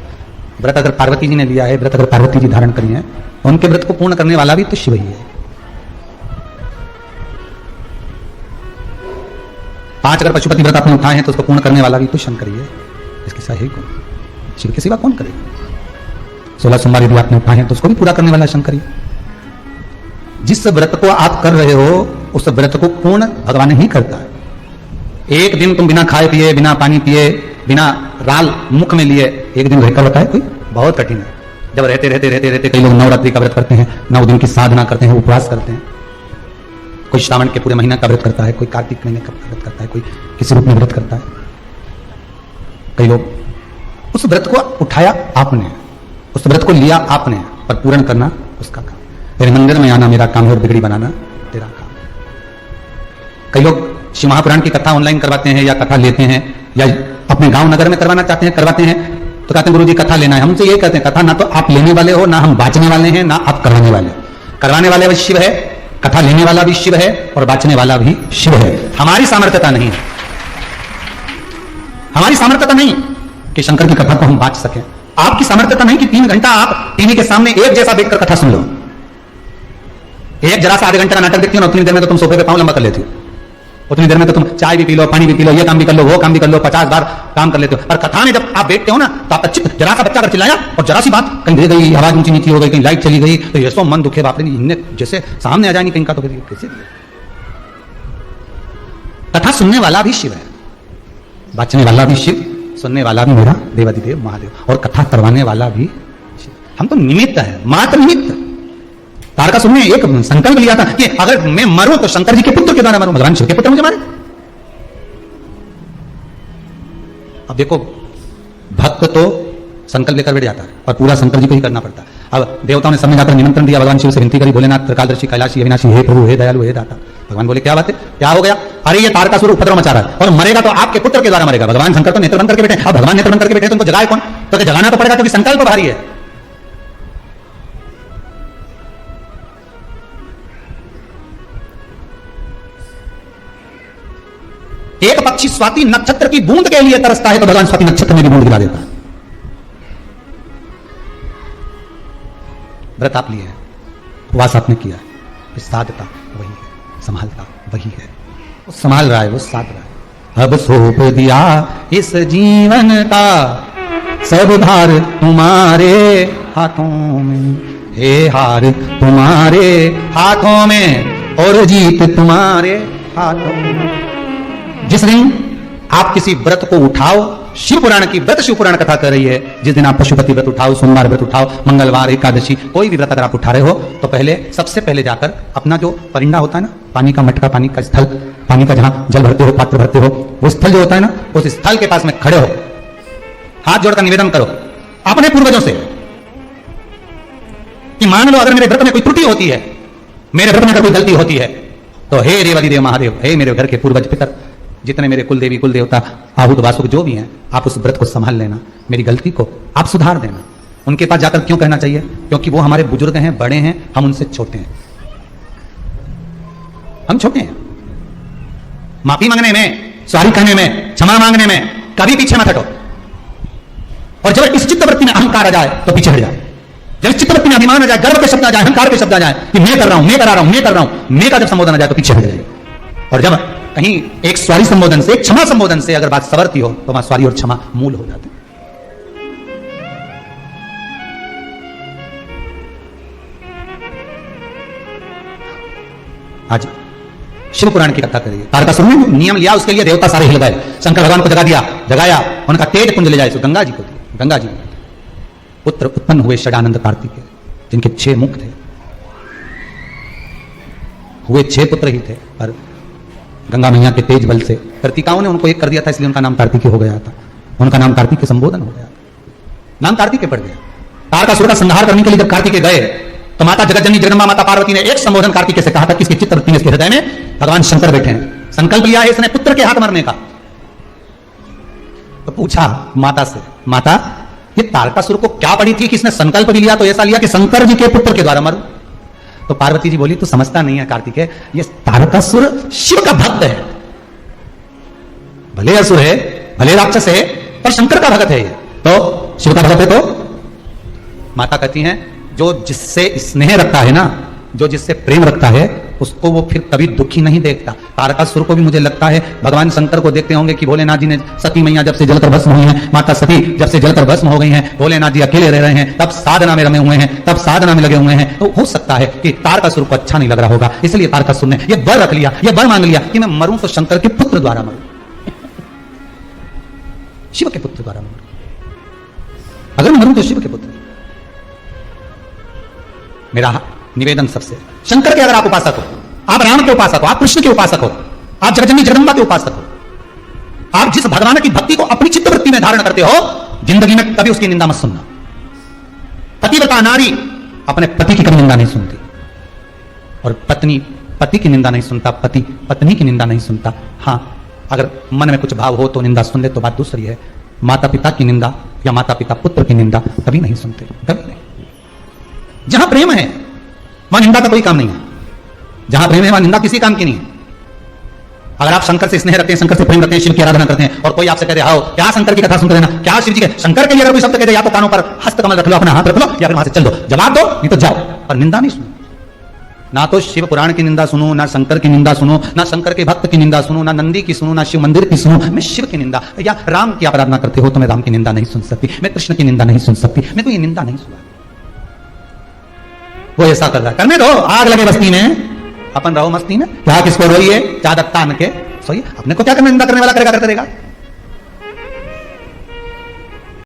व्रत अगर पार्वती जी ने लिया है, व्रत अगर पार्वती जी धारण करी है, उनके व्रत को पूर्ण करने वाला भी तो शिव ही है। 5 अगर पशुपति व्रत आपने उठाए हैं तो उसको पूर्ण करने वाला भी तो शंकर ही है। इसके सही कौन? शिव के सिवा कौन करेगा? 16 सोमवार यदि आपने उठाए हैं तो उसको भी पूरा करने वाला शंकर ही। जिस व्रत को आप कर रहे हो उस व्रत को पूर्ण भगवान ही करता है। एक दिन तुम बिना खाए पिए, बिना पानी पिए, बिना राल मुख में लिए एक दिन रहकर बताए कोई? बहुत कठिन है। जब रहते रहते रहते रहते कई लोग नवरात्रि का व्रत करते हैं, 9 दिन की साधना करते हैं, उपवास करते हैं, कोई श्रावण के पूरे महीना का व्रत करता है, कोई कार्तिक महीने का व्रत करता है, कोई किसी रूप में व्रत करता है। कई लोग उस व्रत को उठाया आपने, उस व्रत को लिया आपने, पर पूर्ण करना उसका काम। तेरे मंदिर में आना मेरा काम है और बिगड़ी बनाना तेरा काम। कई लोग शिव महापुराण की कथा ऑनलाइन करवाते हैं या कथा लेते हैं या अपने गांव नगर में करवाना चाहते हैं, करवाते हैं तो कहते हैं गुरुजी कथा लेना है। हमसे ये कहते हैं कथा ना तो आप लेने वाले हो, ना हम बांचने वाले हैं, ना आप करवाने वाले। करवाने वाले भी शिव है, कथा लेने वाला भी शिव है और बांचने वाला भी शिव है। हमारी सामर्थ्यता नहीं है, हमारी सामर्थ्यता नहीं कि शंकर की कथा को हम बांच सकें। आपकी सामर्थ्यता नहीं कि 3 घंटा आप टीवी के सामने एक जैसा देखकर कथा सुन लो। एक जरा सा आधे घंटे का नाटक देखती हो ना, उतनी देर में तो तुम सोफे पे पांव लंबा कर लेती हो, उतनी देर में तो तुम चाय भी पी लो, पानी भी पी लो, ये काम भी कर लो, वो काम भी कर लो, 50 बार काम कर लेते हो। और कथा में जब आप बैठते हो ना तो आप चित्त, जरा सा बच्चा अगर चिल्लाया और जरा सी बात कहीं दे गई, आवाज ऊंची नीची हो गई, कहीं लाइट चली गई तो ये सो मन दुखे, बाप रे इनने जैसे सामने आ जाए नहीं कहीं का, तो कैसे? कथा सुनने वाला भी शिव है, बांचने वाला भी शिव, सुनने वाला भी मेरा देवाधिदेव महादेव, और कथा करवाने वाला भी शिव। हम तो निमित्त है, मात्र निमित्त। तारकासुर ने एक संकल्प लिया था कि अगर मैं मरूं तो शंकर जी के पुत्र के द्वारा मरूं, भगवान शिव के पुत्र मुझे मारे। अब देखो भक्त तो संकल्प लेकर बैठ जाता है और पूरा शंकर जी को ही करना पड़ता है। अब देवताओं ने समय जाकर निमंत्रण दिया, भगवान शिव से विनती करी, भोलेनाथ, त्रिकालदर्शी, कैलाशी, अविनाशी, हे प्रभु, हे दयालु, हे दाता। भगवान बोले क्या बात है, क्या हो गया? अरे ये तारकासुर उपद्रव मचा रहा है और मरेगा तो आपके पुत्र के द्वारा मरेगा। भगवान शंकर तो नेत्र बंद करके बैठे। अब भगवान नेत्र बंद करके बैठे तो उनको जगाए कौन? तो जगाना तो पड़ेगा क्योंकि संकल्प भारी है। एक पक्षी स्वाति नक्षत्र की बूंद के लिए तरसता है तो भगवान स्वाति नक्षत्र में भी बूंद गिरा देता है। व्रत आप लिए है, उपवास आपने किया है, साधता वही है, संभालता वही है, वो संभाल रहा है, वो साध रहा है। अब सौंप दिया इस जीवन का सब भार तुम्हारे हाथों में, हे हार तुम्हारे हाथों में और जीत तुम्हारे हाथों में। जिस दिन आप किसी व्रत को उठाओ शिव पुराण की व्रत शिव पुराण कथा कर रही है। जिस दिन आप पशुपति व्रत उठाओ, सोमवार व्रत उठाओ, मंगलवार, एकादशी, कोई भी व्रत अगर आप उठा रहे हो तो पहले सबसे पहले जाकर अपना जो परिंदा होता है ना, पानी का मटका, पानी का स्थल, पानी का जहां जल भरते हो, पात्र भरते हो, वो स्थल जो होता है ना, उस स्थल के पास में खड़े हो, हाथ जोड़कर निवेदन करो अपने पूर्वजों से कि मान लो अगर मेरे व्रत में कोई त्रुटि होती है, मेरे व्रत में अगर कोई गलती होती है, तो हे रेवती देव महादेव, हे मेरे घर के पूर्वज पितर, जितने मेरे कुल देवी कुल देवता आहूत वासुक जो भी हैं, आप उस व्रत को संभाल लेना, मेरी गलती को आप सुधार देना। उनके पास जाकर क्यों कहना चाहिए? क्योंकि वो हमारे बुजुर्ग हैं, बड़े हैं, हम उनसे छोटे हैं, हम छोटे हैं। माफी मांगने में, सॉरी कहने में, क्षमा मांगने में कभी पीछे मत हटो। और जब इस चित्तवृत्ति में अहंकार आ जाए तो पीछे हट जाए। जब इस चित्तवृत्ति में अभिमान आ जाए, गर्व के शब्द आ जाए, अहंकार के शब्द आ जाए कि मैं कर रहा हूं, मैं करा रहा हूं, मैं कर रहा हूं, मैं का जब संबोधन आ जाए तो पीछे हट जाए। और जब कहीं एक सॉरी संबोधन से, एक क्षमा संबोधन से अगर बात सवरती हो तो वहां सॉरी और क्षमा मूल हो जाते। आज शिव पुराण की कथा करिए। तारकासुर ने नियम लिया, उसके लिए देवता सारे हिल गए, शंकर भगवान को जगा दिया, जगाया, उनका तेज पुंज ले जाए, गंगा जी को दिया। गंगा जी पुत्र उत्पन्न हुए षडानंद कार्तिकेय, जिनके 6 मुख थे, हुए 6 पुत्र ही थे, पर गंगा मैया के तेज बल से कार्तिकाओं ने उनको एक कर दिया था, इसलिए उनका नाम कार्तिकेय हो गया था। उनका नाम कार्तिकेय संबोधन हो गया, नाम कार्तिकेय पड़ गया। तारकासुर का संहार करने के लिए जब कार्तिकेय गए तो माता जगतजननी जगदम्बा माता पार्वती ने एक संबोधन कार्तिकेय से कहा था कि इसके चित्तवृत्ति में, इसके हृदय में भगवान शंकर बैठे हैं, संकल्प लिया है इसने पुत्र के हाथ मरने का। तो पूछा माता से, माता ये तारकासुर को क्या पड़ी थी कि इसने संकल्प भी लिया तो ऐसा लिया कि शंकर जी के पुत्र के द्वारा मरूं? तो पार्वती जी बोली, तू समझता नहीं है कार्तिकेय, ये तारकासुर शिव का भक्त है, भले असुर है, भले राक्षस है, पर शंकर का भक्त है ये, तो शिव का भक्त है। तो माता कहती हैं, जो जिससे स्नेह रखता है ना, जो जिससे प्रेम रखता है, उसको वो फिर कभी दुखी नहीं देखता। तारकासुर को भी मुझे लगता है भगवान शंकर को देखते होंगे कि भोलेनाथ जी ने सती मैया जब से जलकर भस्म हुई हैं, माता सती जब से जलकर भस्म हो गई हैं, भोलेनाथ जी अकेले रह रहे हैं, तब साधना में रमे हुए हैं, तब साधना में लगे हुए हैं। तो हो सकता है कि तारकासुर को अच्छा नहीं लग रहा होगा, इसलिए तारकासुर ने यह वर रख लिया, यह वर मांग लिया कि मैं मरूं तो शंकर के पुत्र द्वारा मरूं, शिव के पुत्र द्वारा मरूं। अगर मैं मरूं तो शिव के पुत्र। मेरा निवेदन सबसे, शंकर के अगर आप उपासक हो, आप राम के उपासक हो, आप कृष्ण के उपासक हो, आप जगतजननी जगदम्बा के उपासक हो, आप जिस भगवान की भक्ति को अपनी चित्तवृत्ति में धारण करते हो, जिंदगी में कभी उसकी निंदा मत सुनना। पतिव्रता नारी अपने पति की कभी निंदा नहीं सुनती, और पत्नी पति की निंदा नहीं सुनता, पति पत्नी की निंदा नहीं सुनता। हाँ, अगर मन में कुछ भाव हो तो निंदा सुन ले, तो बात दूसरी है। माता पिता की निंदा या माता पिता पुत्र की निंदा कभी नहीं सुनते, कभी नहीं। जहां प्रेम है वहां निंदा का कोई काम नहीं है, जहां प्रेम है वहां निंदा किसी काम की नहीं है। अगर आप शंकर से स्नेह रखते हैं, शंकर से प्रेम रखते हैं, शिव की आराधना करते हैं, और कोई आपसे कह दे आओ क्या शंकर की कथा सुनते रहना, क्या शिव जी के, शंकर के लिए अगर कोई शब्द कह दे, या तो कानों पर हस्तकमल रख लो, अपना हाथ रख लो, या फिर वहां से चल दो, जवाब दो, नहीं तो जाओ, पर निंदा नहीं सुनो। ना तो शिव पुराण की निंदा सुनो, ना शंकर की निंदा सुनो, ना शंकर के भक्त की निंदा सुनो, ना नंदी की सुनो, ना शिव मंदिर की सुनो। मैं शिव की निंदा, या राम की आप आराधना करते हो तो मैं राम की निंदा नहीं सुन सकती, मैं कृष्ण की निंदा नहीं सुन सकती, मैं तो ये निंदा नहीं सुना। वो ऐसा कर रहा है, करने दो, आग लगे बस्ती में, अपन रहो मस्ती में, क्या किसको रोइए, चादर तान के सोइए, अपने को क्या करना, निंदा करने वाला करेगा करते रहेगा।